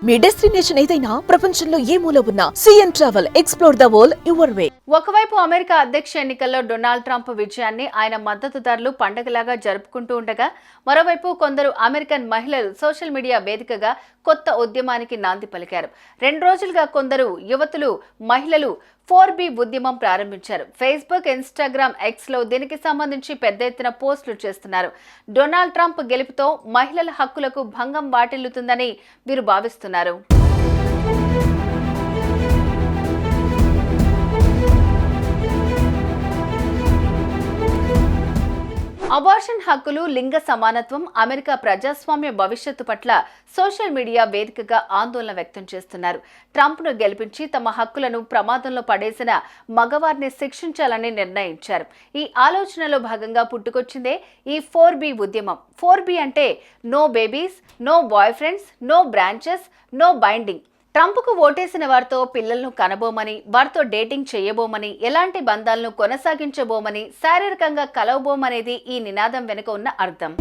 మీ destination ఏదైనా ప్రపంచంలో ఏ మూల ఉన్నా CNN travel explore the world your way. ఒకవైపు అమెరికా అధ్యక్ష ఎన్నికల్లో డొనాల్డ్ ట్రంప్ విజయాన్ని ఆయన మద్దతుదారులు పండగలాగా జరుపుకుంటూ ఉండగా, మరోవైపు కొందరు అమెరికన్ మహిళలు సోషల్ మీడియా వేదికగా కొత్త ఉద్యమానికి నాంది పలికారు. 2 రోజులుగా కొందరు యువతులు, మహిళలు 4B ఉద్యమం ప్రారంభించారు. ఫేస్బుక్, ఇన్స్టాగ్రామ్, ఎక్స్లో దీనికి సంబంధించి పెద్ద ఎత్తున పోస్టులు చేస్తున్నారు. డొనాల్డ్ ట్రంప్ గెలుపుతో మహిళల హక్కులకు భంగం వాటిల్లుతుందని వీరు భావిస్తున్నారు. అబార్షన్ హక్కులు, లింగ సమానత్వం, అమెరికా ప్రజాస్వామ్య భవిష్యత్తు పట్ల సోషల్ మీడియా వేదికగా ఆందోళన వ్యక్తం చేస్తున్నారు. ట్రంప్ను గెలిపించి తమ హక్కులను ప్రమాదంలో పడేసిన మగవారిని శిక్షించాలని నిర్ణయించారు. ఈ ఆలోచనలో భాగంగా పుట్టుకొచ్చిందే ఈ 4B ఉద్యమం. 4B అంటే no babies, no boy friends, no branches, no binding. ట్రంప్కు ఓటేసిన వారితో పిల్లలను కనబోమని, వారితో డేటింగ్ చేయబోమని, ఎలాంటి బంధాలను కొనసాగించబోమని, శారీరకంగా కలవబోమనేది ఈ నినాదం వెనుక ఉన్న అర్థం.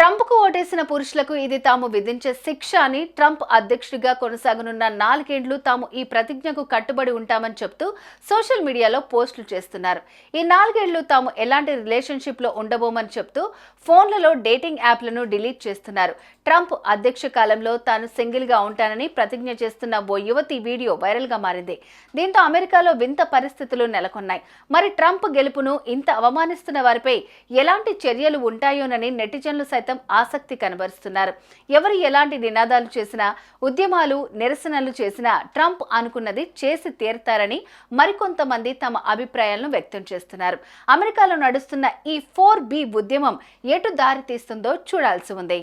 ట్రంప్కు ఓటేసిన పురుషులకు ఇది తాము విధించే శిక్ష అని, ట్రంప్ అధ్యక్షుడిగా కొనసాగనున్న 4 ఏళ్లు తాము ఈ ప్రతిజ్ఞకు కట్టుబడి ఉంటామని చెప్తూ సోషల్ మీడియాలో పోస్టులు చేస్తున్నారు. ఈ 4 ఏళ్లు తాము ఎలాంటి రిలేషన్షిప్లో ఉండబోమని చెప్తూ ఫోన్లలో డేటింగ్ యాప్లను డిలీట్ చేస్తున్నారు. ట్రంప్ అధ్యక్ష కాలంలో తాను సింగిల్గా ఉంటానని ప్రతిజ్ఞ చేస్తున్న ఓ యువతి వీడియో వైరల్గా మారింది. దీంతో అమెరికాలో వింత పరిస్థితులు నెలకొన్నాయి. మరి ట్రంప్ గెలుపును ఇంత అవమానిస్తున్న వారిపై ఎలాంటి చర్యలు ఉంటాయోనని నెటిజన్లు సైతం ఆసక్తి కనబరుస్తున్నారు. ఎవరు ఎలాంటి నినాదాలు చేసినా, ఉద్యమాలు, నిరసనలు చేసినా ట్రంప్ అనుకున్నది చేసి తీరుతారని మరికొంతమంది తమ అభిప్రాయాలను వ్యక్తం చేస్తున్నారు. అమెరికాలో నడుస్తున్న ఈ 4B ఉద్యమం ఎటు దారి తీస్తుందో చూడాల్సి ఉంది.